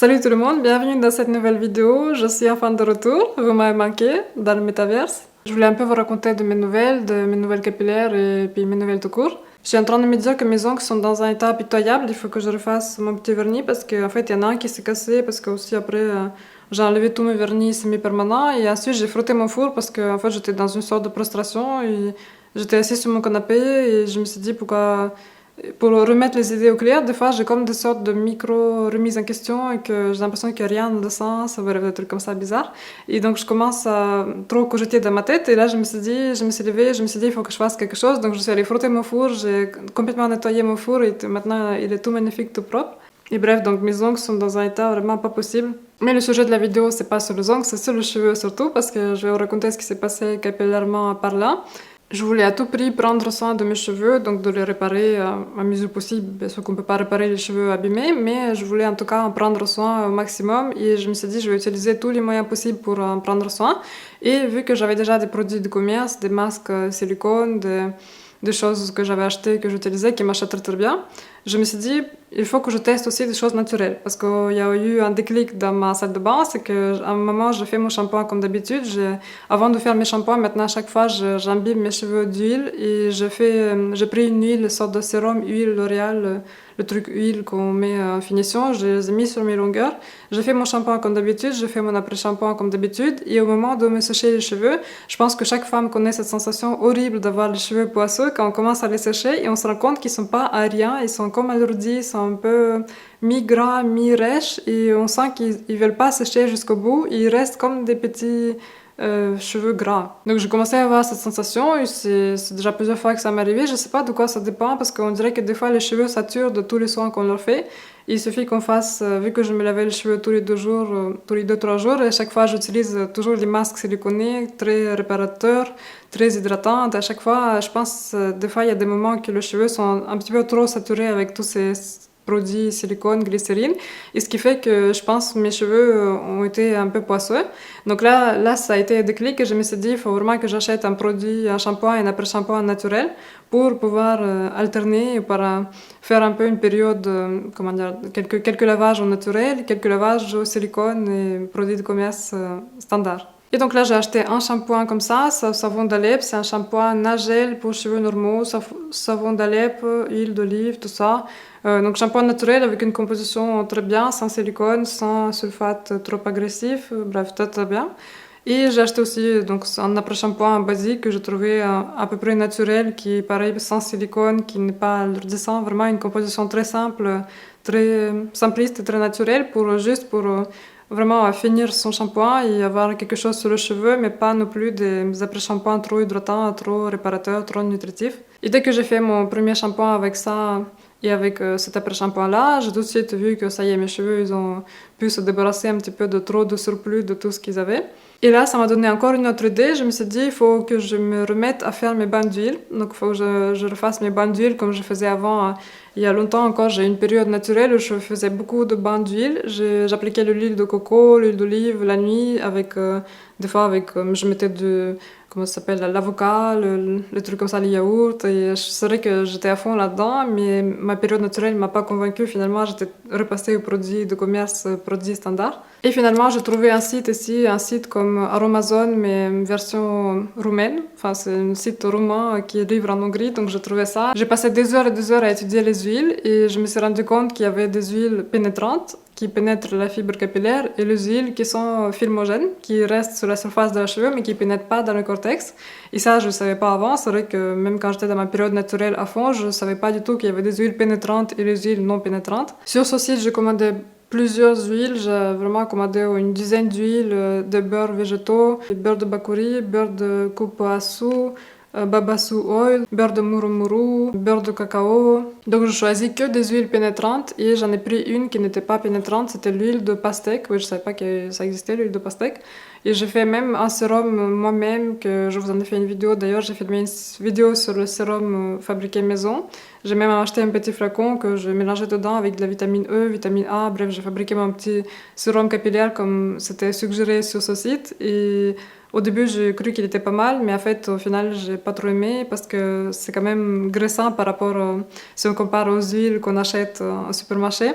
Salut tout le monde, bienvenue dans cette nouvelle vidéo. Je suis enfin de retour, vous m'avez manqué dans le métaverse. Je voulais un peu vous raconter de mes nouvelles capillaires et puis mes nouvelles tout court. Je suis en train de me dire que mes ongles sont dans un état pitoyable, il faut que je refasse mon petit vernis parce qu'en fait il y en a un qui s'est cassé parce que aussi après j'ai enlevé tous mes vernis semi-permanents et ensuite j'ai frotté mon four parce que en fait j'étais dans une sorte de prostration et j'étais assise sur mon canapé et je me suis dit pourquoi... Pour remettre les idées au clair, des fois j'ai comme des sortes de micro-remises en question et que j'ai l'impression que rien ne sens, ça va des trucs comme ça bizarres. Et donc je commence à trop cogiter dans ma tête et là je me suis levée, je me suis dit il faut que je fasse quelque chose. Donc je suis allée frotter mon four, j'ai complètement nettoyé mon four et maintenant il est tout magnifique, tout propre. Et bref, donc mes ongles sont dans un état vraiment pas possible. Mais le sujet de la vidéo c'est pas sur les ongles, c'est sur les cheveux surtout parce que je vais vous raconter ce qui s'est passé capillairement par là. Je voulais à tout prix prendre soin de mes cheveux, donc de les réparer à mesure possible. Bien sûr qu'on ne peut pas réparer les cheveux abîmés, mais je voulais en tout cas en prendre soin au maximum et je me suis dit je vais utiliser tous les moyens possibles pour en prendre soin. Et vu que j'avais déjà des produits de commerce, des masques silicone, des choses que j'avais achetées, que j'utilisais, qui marchaient très très bien, je me suis dit il faut que je teste aussi des choses naturelles parce qu'il y a eu un déclic dans ma salle de bain, c'est qu'à un moment je fais mon shampoing comme d'habitude. Avant de faire mes shampoings, maintenant à chaque fois j'imbibe mes cheveux d'huile et j'ai pris une huile, une sorte de sérum huile L'Oréal, le truc huile qu'on met en finition, je les ai mis sur mes longueurs. Je fais mon shampoing comme d'habitude, je fais mon après-shampoing comme d'habitude et au moment de me sécher les cheveux, je pense que chaque femme connaît cette sensation horrible d'avoir les cheveux poisseux quand on commence à les sécher et on se rend compte qu'ils sont pas aériens, ils sont comme alourdis, ils sont un peu mi-gras, mi-rêches et on sent qu'ils veulent pas sécher jusqu'au bout, ils restent comme des petits cheveux gras. Donc j'ai commencé à avoir cette sensation et c'est déjà plusieurs fois que ça m'est arrivé. Je sais pas de quoi ça dépend parce qu'on dirait que des fois les cheveux saturent de tous les soins qu'on leur fait. Il suffit qu'on fasse, vu que je me lavais les cheveux tous les 2 jours, tous les 2-3 jours, et à chaque fois j'utilise toujours les masques siliconés, très réparateurs, très hydratants. À chaque fois, je pense, des fois il y a des moments que les cheveux sont un petit peu trop saturés avec tous ces produits silicone, glycérine, et ce qui fait que je pense mes cheveux ont été un peu poisseux. Donc là ça a été un déclic et je me suis dit il faut vraiment que j'achète un produit, un shampoing et un après-shampoing naturel pour pouvoir alterner, pour faire un peu une période, comment dire, quelques lavages au naturel, quelques lavages au silicone et produits de commerce standard. Et donc là, j'ai acheté un shampoing comme ça, savon d'Alep, c'est un shampoing Nagel pour cheveux normaux, savon d'Alep, huile d'olive, tout ça. Donc shampoing naturel avec une composition très bien, sans silicone, sans sulfate trop agressif, bref, très très bien. Et j'ai acheté aussi donc, un après-shampoing basique que je trouvais à peu près naturel, qui est pareil, sans silicone, qui n'est pas alourdissant, vraiment une composition très simple, très simpliste et très naturelle pour vraiment finir son shampoing et avoir quelque chose sur le cheveu, mais pas non plus des après-shampoings trop hydratants, trop réparateurs, trop nutritifs. Et dès que j'ai fait mon premier shampoing avec ça et avec cet après-shampoing-là, j'ai tout de suite vu que ça y est, mes cheveux, ils ont pu se débarrasser un petit peu de trop de surplus de tout ce qu'ils avaient. Et là, ça m'a donné encore une autre idée. Je me suis dit, il faut que je me remette à faire mes bains d'huile. Donc, il faut que je refasse mes bains d'huile comme je faisais avant. Il y a longtemps encore, j'ai une période naturelle où je faisais beaucoup de bains d'huile. J'appliquais l'huile de coco, l'huile d'olive la nuit, des fois je mettais comment ça s'appelle, l'avocat, le truc comme ça, les yaourts. Et c'est vrai que j'étais à fond là-dedans, mais ma période naturelle ne m'a pas convaincue. Finalement, j'étais repassée aux produits de commerce, produits standards. Et finalement, j'ai trouvé un site comme Aromazone, mais version roumaine. Enfin, c'est un site roumain qui livre en Hongrie, donc j'ai trouvé ça. J'ai passé des heures et des heures à étudier les huiles et je me suis rendu compte qu'il y avait des huiles pénétrantes qui pénètrent la fibre capillaire et les huiles qui sont filmogènes, qui restent sur la surface de la cheveux mais qui ne pénètrent pas dans le cortex. Et ça, je ne savais pas avant. C'est vrai que même quand j'étais dans ma période naturelle à fond, je ne savais pas du tout qu'il y avait des huiles pénétrantes et les huiles non pénétrantes. Sur ce site, j'ai commandé plusieurs huiles. J'ai vraiment commandé une dizaine d'huiles, de beurre végétaux, beurre de bakuri, beurre de kupuasu, babassu oil, beurre de murumuru, beurre de cacao. Donc je choisis que des huiles pénétrantes et j'en ai pris une qui n'était pas pénétrante, c'était l'huile de pastèque. Oui, je ne savais pas que ça existait, l'huile de pastèque. Et j'ai fait même un sérum moi-même, que je vous en ai fait une vidéo. D'ailleurs, j'ai filmé une vidéo sur le sérum fabriqué maison. J'ai même acheté un petit flacon que je mélangeais dedans avec de la vitamine E, vitamine A. Bref, j'ai fabriqué mon petit sérum capillaire comme c'était suggéré sur ce site. Et au début, j'ai cru qu'il était pas mal, mais en fait, au final, j'ai pas trop aimé parce que c'est quand même graissant par rapport, si on compare aux huiles qu'on achète au supermarché.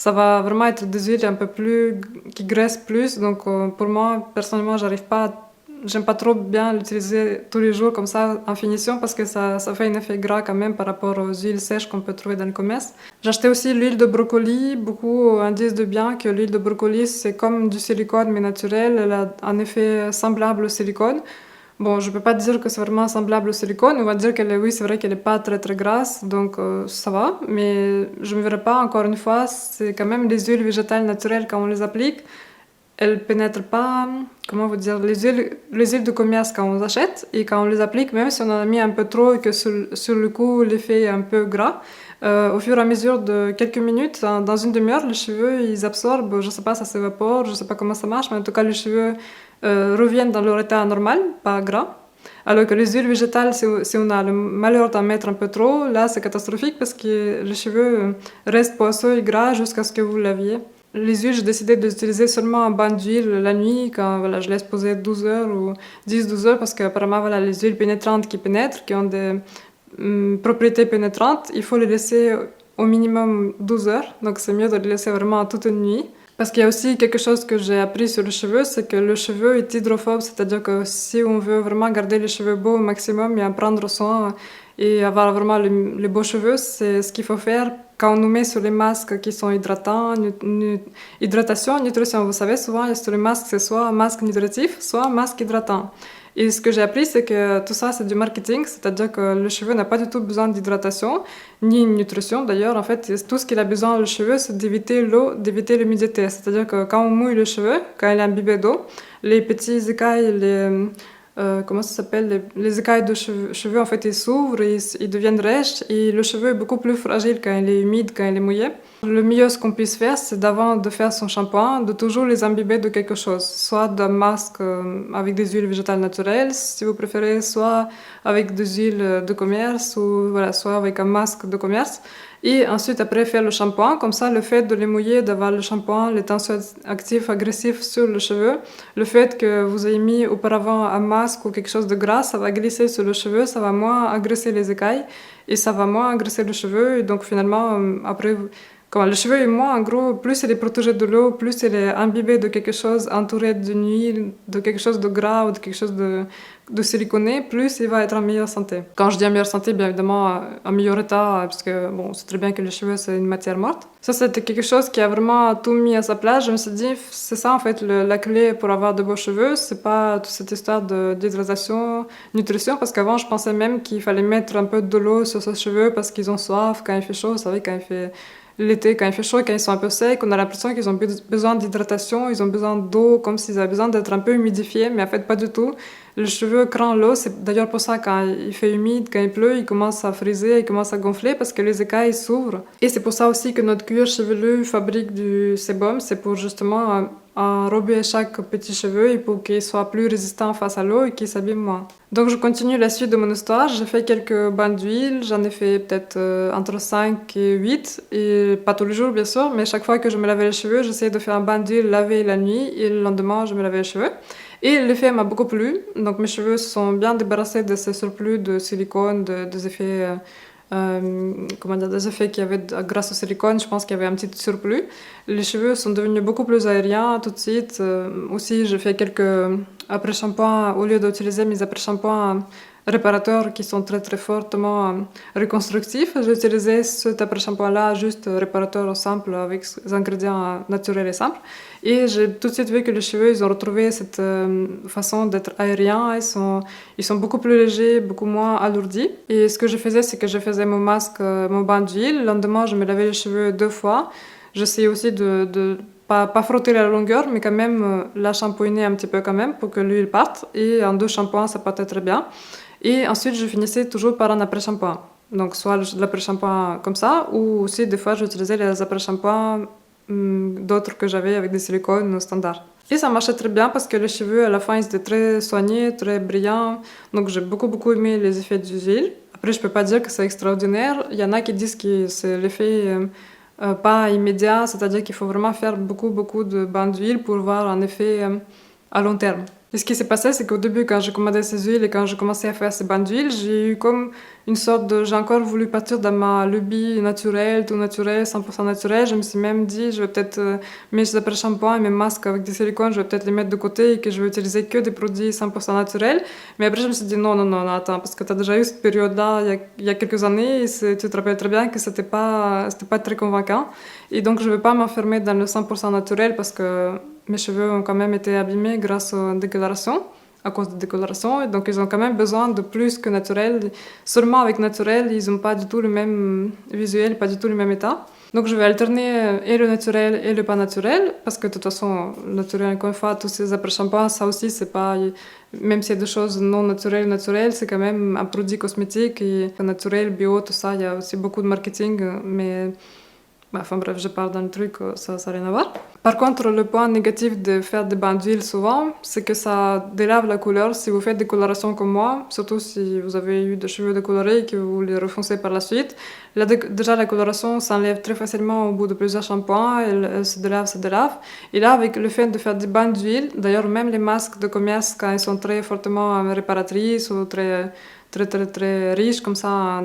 ça va vraiment être des huiles un peu plus qui graissent plus. Donc pour moi, personnellement, j'aime pas trop bien l'utiliser tous les jours comme ça en finition parce que ça fait un effet gras quand même par rapport aux huiles sèches qu'on peut trouver dans le commerce. J'ai acheté aussi l'huile de brocoli. Beaucoup disent de bien que l'huile de brocoli c'est comme du silicone mais naturel. Elle a un effet semblable au silicone. Bon, je peux pas dire que c'est vraiment semblable au silicone. On va dire oui, c'est vrai qu'elle est pas très très grasse, donc ça va. Mais je me verrai pas encore une fois. C'est quand même des huiles végétales naturelles quand on les applique. Elles pénètrent pas, comment vous dire, les huiles de commerce quand on les achète et quand on les applique, même si on en a mis un peu trop et que sur le coup l'effet est un peu gras, au fur et à mesure de quelques minutes, dans une demi-heure, les cheveux ils absorbent, je sais pas, ça s'évapore, je sais pas comment ça marche, mais en tout cas les cheveux reviennent dans leur état normal, pas gras. Alors que les huiles végétales, si on a le malheur d'en mettre un peu trop, là c'est catastrophique parce que les cheveux restent poisseux et gras jusqu'à ce que vous laviez. Les huiles, j'ai décidé de les utiliser seulement en bain d'huile la nuit, quand voilà, je laisse poser 12 heures ou 10-12 heures, parce qu'apparemment, voilà, les huiles pénétrantes qui pénètrent, qui ont des propriétés pénétrantes, il faut les laisser au minimum 12 heures. Donc c'est mieux de les laisser vraiment toute une nuit. Parce qu'il y a aussi quelque chose que j'ai appris sur le cheveu, c'est que le cheveu est hydrophobe, c'est-à-dire que si on veut vraiment garder les cheveux beaux au maximum et en prendre soin et avoir vraiment les beaux cheveux, c'est ce qu'il faut faire quand on nous met sur les masques qui sont hydratants, hydratation, nutrition. Vous savez, souvent sur les masques, c'est soit un masque nutritif, soit un masque hydratant. Et ce que j'ai appris, c'est que tout ça, c'est du marketing, c'est-à-dire que le cheveu n'a pas du tout besoin d'hydratation, ni de nutrition. D'ailleurs, en fait, tout ce qu'il a besoin, le cheveu, c'est d'éviter l'eau, d'éviter l'humidité. C'est-à-dire que quand on mouille le cheveu, quand il est imbibé d'eau, les petits écailles, comment ça s'appelle, les écailles de cheveux, en fait, ils s'ouvrent, ils deviennent rêches, et le cheveu est beaucoup plus fragile quand il est humide, quand il est mouillé. Le mieux, ce qu'on puisse faire, c'est d'avant de faire son shampoing, de toujours les imbiber de quelque chose, soit d'un masque avec des huiles végétales naturelles, si vous préférez, soit avec des huiles de commerce, ou voilà, soit avec un masque de commerce. Et ensuite, après, faire le shampoing. Comme ça, le fait de les mouiller, d'avoir le shampoing, les tensions actifs, agressifs sur le cheveu, le fait que vous ayez mis auparavant un masque ou quelque chose de gras, ça va glisser sur le cheveu, ça va moins agresser les écailles et ça va moins agresser le cheveu. Et donc, finalement, après, quand le cheveu est moins, en gros, plus il est protégé de l'eau, plus il est imbibé de quelque chose, entouré d'une huile, de quelque chose de gras ou de quelque chose de siliconé, plus il va être en meilleure santé. Quand je dis en meilleure santé, bien évidemment en meilleur état, parce que bon, c'est très bien que les cheveux c'est une matière morte. Ça, c'était quelque chose qui a vraiment tout mis à sa place. Je me suis dit, c'est ça en fait la clé pour avoir de beaux cheveux, c'est pas toute cette histoire d'hydratation, nutrition, parce qu'avant je pensais même qu'il fallait mettre un peu de l'eau sur ses cheveux parce qu'ils ont soif quand il fait chaud, vous savez, quand il fait l'été, quand il fait chaud, quand ils sont un peu secs, on a l'impression qu'ils ont besoin d'hydratation, ils ont besoin d'eau, comme s'ils avaient besoin d'être un peu humidifiés, mais en fait pas du tout. Le cheveu craint l'eau, c'est d'ailleurs pour ça quand il fait humide, quand il pleut, il commence à friser, il commence à gonfler parce que les écailles s'ouvrent. Et c'est pour ça aussi que notre cuir chevelu fabrique du sébum, c'est pour justement enrober chaque petit cheveu et pour qu'il soit plus résistant face à l'eau et qu'il s'abîme moins. Donc je continue la suite de mon histoire, j'ai fait quelques bains d'huile, j'en ai fait peut-être entre 5 et 8, et pas tous les jours bien sûr, mais chaque fois que je me lavais les cheveux, j'essayais de faire un bain d'huile laver la nuit et le lendemain je me lavais les cheveux. Et l'effet m'a beaucoup plu, donc mes cheveux se sont bien débarrassés de ce surplus de silicone, des effets, comment dire, des effets qu'il y avait grâce au silicone, je pense qu'il y avait un petit surplus. Les cheveux sont devenus beaucoup plus aériens tout de suite. Aussi, j'ai fait quelques après-shampoings, au lieu d'utiliser mes après-shampoings réparateurs qui sont très très fortement reconstructifs. J'ai utilisé cet après-shampoing-là juste réparateur simple avec des ingrédients naturels et simples. Et j'ai tout de suite vu que les cheveux, ils ont retrouvé cette façon d'être aériens. Ils sont beaucoup plus légers, beaucoup moins alourdis. Et ce que je faisais, c'est que je faisais mon masque, mon bain d'huile. Le lendemain, je me lavais les cheveux 2 fois. J'essayais aussi de pas frotter la longueur, mais quand même la shampouiner un petit peu quand même pour que l'huile parte. Et en 2 shampoings, ça partait très bien. Et ensuite, je finissais toujours par un après-shampoing. Donc, soit l'après-shampoing comme ça, ou aussi des fois, j'utilisais les après-shampoings d'autres que j'avais avec des silicones standards. Et ça marchait très bien parce que les cheveux, à la fin, ils étaient très soignés, très brillants. Donc, j'ai beaucoup aimé les effets d'huile. Après, je peux pas dire que c'est extraordinaire. Il y en a qui disent que c'est l'effet pas immédiat, c'est-à-dire qu'il faut vraiment faire beaucoup de bains d'huile pour voir un effet à long terme. Et ce qui s'est passé, c'est qu'au début, quand j'ai commandé ces huiles et quand j'ai commencé à faire ces bains d'huile, j'ai eu comme une sorte de... J'ai encore voulu partir dans ma lubie naturelle, tout naturel, 100% naturel. Je me suis même dit, je vais peut-être mes après-shampoings et mes masques avec des silicones, je vais peut-être les mettre de côté et que je vais utiliser que des produits 100% naturels. Mais après, je me suis dit, non, non, non, non, attends, parce que tu as déjà eu cette période-là il y a quelques années et tu te rappelles très bien que c'était pas très convaincant. Et donc, je ne vais pas m'enfermer dans le 100% naturel parce que mes cheveux ont quand même été abîmés grâce aux décolorations, à cause des décolorations. Et donc, ils ont quand même besoin de plus que naturel. Seulement avec naturel, ils n'ont pas du tout le même visuel, pas du tout le même état. Donc, je vais alterner et le naturel et le pas naturel, parce que de toute façon, le naturel, encore une fois, tous ces après-shampoings, ça aussi, c'est pas... Même s'il y a des choses non naturelles, c'est quand même un produit cosmétique. Et naturel, bio, tout ça, il y a aussi beaucoup de marketing, mais... Enfin bref, je parle d'un truc, ça n'a rien à voir. Par contre, le point négatif de faire des bains d'huile souvent, c'est que ça délave la couleur. Si vous faites des colorations comme moi, surtout si vous avez eu des cheveux décolorés et que vous les refoncez par la suite, là, déjà la coloration s'enlève très facilement au bout de plusieurs shampoings, elle se délave, se délave. Et là, avec le fait de faire des bains d'huile, d'ailleurs même les masques de commerce, quand ils sont très fortement réparatrices ou très riches comme ça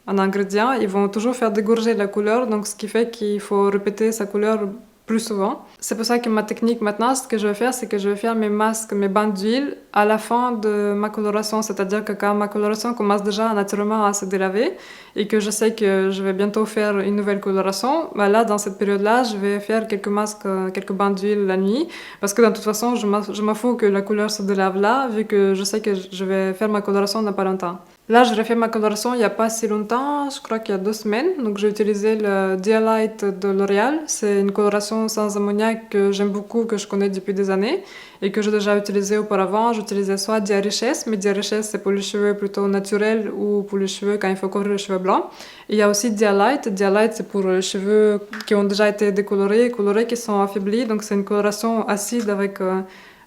en ingrédients, ils vont toujours faire dégorger la couleur, donc ce qui fait qu'il faut répéter sa couleur plus souvent. C'est pour ça que ma technique maintenant, ce que je vais faire, c'est que je vais faire mes masques, mes bains d'huile à la fin de ma coloration, c'est-à-dire que quand ma coloration commence déjà naturellement à se délaver et que je sais que je vais bientôt faire une nouvelle coloration, bah là, dans cette période-là, je vais faire quelques masques, quelques bains d'huile la nuit, parce que de toute façon, je m'en fous que la couleur se délave là, vu que je sais que je vais faire ma coloration dans pas longtemps. Là, j'ai refait ma coloration il n'y a pas si longtemps, je crois qu'il y a 2 semaines. Donc, j'ai utilisé le Dialight de L'Oréal. C'est une coloration sans ammoniac que j'aime beaucoup, que je connais depuis des années et que j'ai déjà utilisé auparavant. J'utilisais soit Dia Richesse, mais Dia Richesse, c'est pour les cheveux plutôt naturels ou pour les cheveux quand il faut couvrir les cheveux blancs. Et il y a aussi Dialight. Dialight, c'est pour les cheveux qui ont déjà été décolorés, colorés, qui sont affaiblis. Donc, c'est une coloration acide avec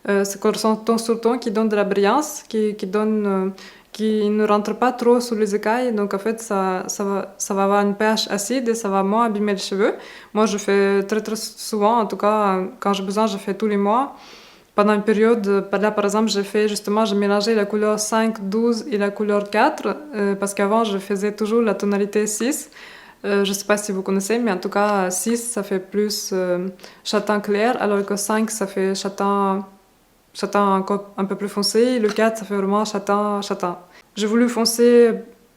cette coloration ton sur ton qui donne de la brillance, qui donne... qui ne rentre pas trop sous les écailles, donc en fait ça va avoir une pH acide et ça va moins abîmer les cheveux. Moi je fais très très souvent, en tout cas quand j'ai besoin je fais tous les mois. Pendant une période, là par exemple j'ai mélangé la couleur 5, 12 et la couleur 4 parce qu'avant je faisais toujours la tonalité 6. Je sais pas si vous connaissez, mais en tout cas 6 ça fait plus châtain clair alors que 5 ça fait châtain encore un peu plus foncé, le 4 ça fait vraiment châtain. J'ai voulu foncer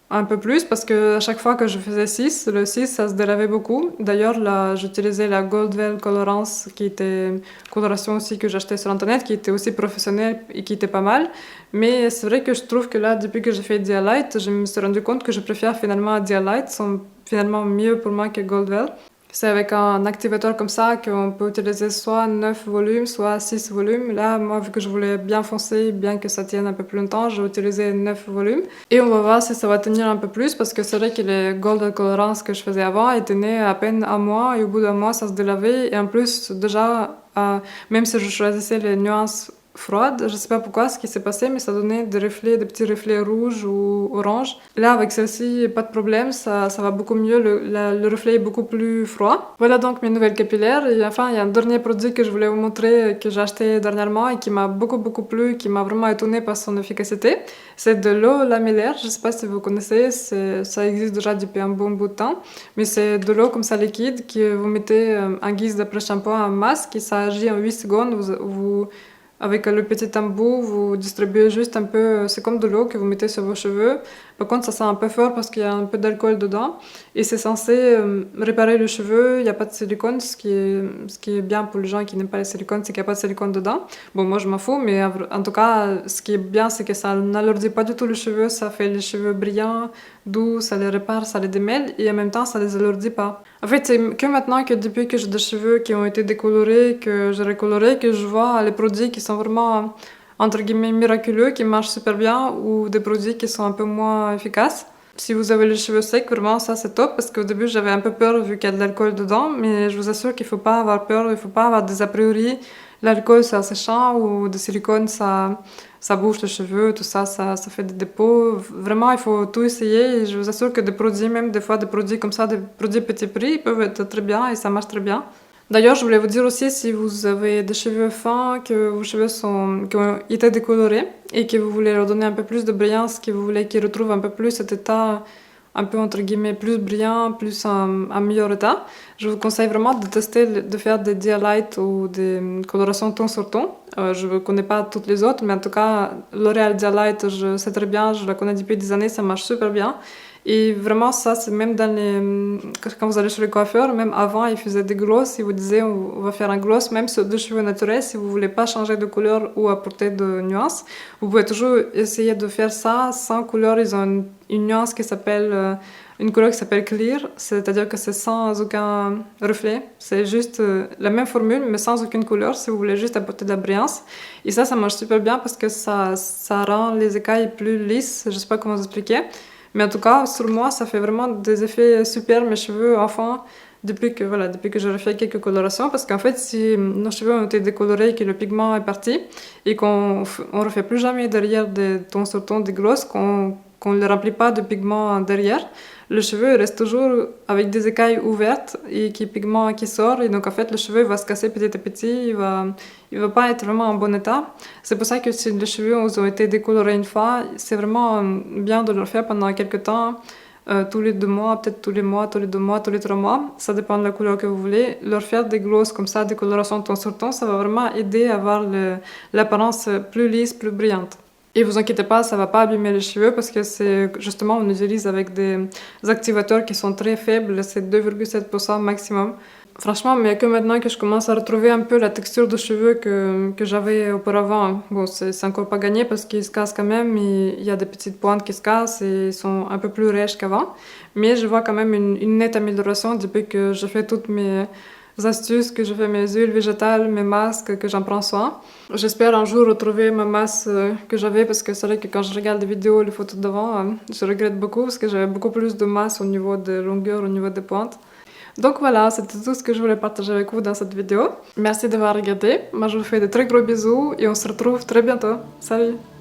un peu plus parce que à chaque fois que je faisais 6, le 6 ça se délavait beaucoup. D'ailleurs là j'utilisais la Goldwell Colorance qui était une coloration aussi que j'achetais sur internet, qui était aussi professionnelle et qui était pas mal. Mais c'est vrai que je trouve que là depuis que j'ai fait Dialight, je me suis rendu compte que je préfère finalement Dialight, sont finalement mieux pour moi que Goldwell. C'est avec un activateur comme ça qu'on peut utiliser soit 9 volumes, soit 6 volumes. Là, moi, vu que je voulais bien foncer, bien que ça tienne un peu plus longtemps, j'ai utilisé 9 volumes. Et on va voir si ça va tenir un peu plus, parce que c'est vrai que les Golden Colorants que je faisais avant, ils tenaient à peine un mois, et au bout d'un mois, ça se délavait. Et en plus, déjà, même si je choisissais les nuances froide. Je sais pas pourquoi ce qui s'est passé, mais ça donnait des reflets, des petits reflets rouges ou orange. Là, avec celle-ci, pas de problème, ça va beaucoup mieux. Le reflet est beaucoup plus froid. Voilà donc mes nouvelles capillaires. Et enfin, il y a un dernier produit que je voulais vous montrer, que j'ai acheté dernièrement et qui m'a beaucoup plu, qui m'a vraiment étonnée par son efficacité. C'est de l'eau lamellaire. Je sais pas si vous connaissez, ça existe déjà depuis un bon bout de temps. Mais c'est de l'eau comme ça liquide que vous mettez en guise d'après-shampoing en masque et ça agit en 8 secondes. Avec le petit embout, vous distribuez juste un peu, c'est comme de l'eau que vous mettez sur vos cheveux. Par contre, ça sent un peu fort parce qu'il y a un peu d'alcool dedans. Et c'est censé réparer le cheveu, il n'y a pas de silicone. Ce qui est bien pour les gens qui n'aiment pas les silicones, c'est qu'il n'y a pas de silicone dedans. Bon, moi je m'en fous, mais en tout cas, ce qui est bien, c'est que ça n'alourdit pas du tout les cheveux. Ça fait les cheveux brillants, doux, ça les répare, ça les démêle. Et en même temps, ça les alourdit pas. En fait, c'est que maintenant que depuis que j'ai des cheveux qui ont été décolorés, que j'ai recoloré, que je vois les produits qui sont vraiment, entre guillemets, miraculeux, qui marchent super bien, ou des produits qui sont un peu moins efficaces. Si vous avez les cheveux secs, vraiment, ça c'est top, parce qu'au début j'avais un peu peur vu qu'il y a de l'alcool dedans, mais je vous assure qu'il faut pas avoir peur, il faut pas avoir des a priori. L'alcool c'est asséchant, ou de silicone ça bouge les cheveux, tout ça, ça fait des dépôts. Vraiment, il faut tout essayer, et je vous assure que des produits, même des fois des produits comme ça, des produits petit prix, ils peuvent être très bien et ça marche très bien. D'ailleurs, je voulais vous dire aussi si vous avez des cheveux fins, que vos cheveux qui ont été décolorés et que vous voulez leur donner un peu plus de brillance, que vous voulez qu'ils retrouvent un peu plus cet état un peu entre guillemets plus brillant, plus un meilleur état. Je vous conseille vraiment de tester, de faire des Dialight ou des colorations ton sur ton. Je ne connais pas toutes les autres, mais en tout cas, L'Oréal Dialight, je sais très bien, je la connais depuis des années, ça marche super bien. Et vraiment, ça, c'est même quand vous allez chez le coiffeur, même avant, ils faisaient des glosses. Ils vous disaient, on va faire un gloss, même sur deux cheveux naturels. Si vous voulez pas changer de couleur ou apporter de nuances, vous pouvez toujours essayer de faire ça sans couleur. Ils ont une nuance qui s'appelle, une couleur qui s'appelle clear, c'est-à-dire que c'est sans aucun reflet. C'est juste la même formule, mais sans aucune couleur, si vous voulez juste apporter de la brillance. Et ça marche super bien parce que ça rend les écailles plus lisses. Je sais pas comment vous expliquer. Mais en tout cas, sur moi, ça fait vraiment des effets super, mes cheveux, enfin, depuis que j'ai refait quelques colorations. Parce qu'en fait, si nos cheveux ont été décolorés et que le pigment est parti, et qu'on ne refait plus jamais derrière des tons sur tons, des glosses, qu'on ne les remplit pas de pigment derrière, le cheveu reste toujours avec des écailles ouvertes et qui pigment qui sort. Et donc, en fait, le cheveu va se casser petit à petit, il va pas être vraiment en bon état. C'est pour ça que si les cheveux ont été décolorés une fois, c'est vraiment bien de le faire pendant quelques temps, tous les 2 mois, peut-être tous les mois, tous les 2 mois, tous les 3 mois. Ça dépend de la couleur que vous voulez. Leur faire des glosses comme ça, des colorations ton sur ton, ça va vraiment aider à avoir l'apparence plus lisse, plus brillante. Et vous inquiétez pas, ça va pas abîmer les cheveux parce que c'est justement, on utilise avec des activateurs qui sont très faibles, c'est 2,7% maximum. Franchement, mais que maintenant que je commence à retrouver un peu la texture de cheveux que j'avais auparavant, bon, c'est encore pas gagné parce qu'ils se cassent quand même, il y a des petites pointes qui se cassent et ils sont un peu plus rêches qu'avant. Mais je vois quand même une nette amélioration depuis que je fais toutes mes astuces, que je fais mes huiles végétales, mes masques, que j'en prends soin. J'espère un jour retrouver ma masse que j'avais parce que c'est vrai que quand je regarde des vidéos, les photos d'avant, je regrette beaucoup parce que j'avais beaucoup plus de masse au niveau de longueur, au niveau des pointes. Donc voilà, c'était tout ce que je voulais partager avec vous dans cette vidéo. Merci d'avoir regardé. Moi, je vous fais de très gros bisous et on se retrouve très bientôt. Salut!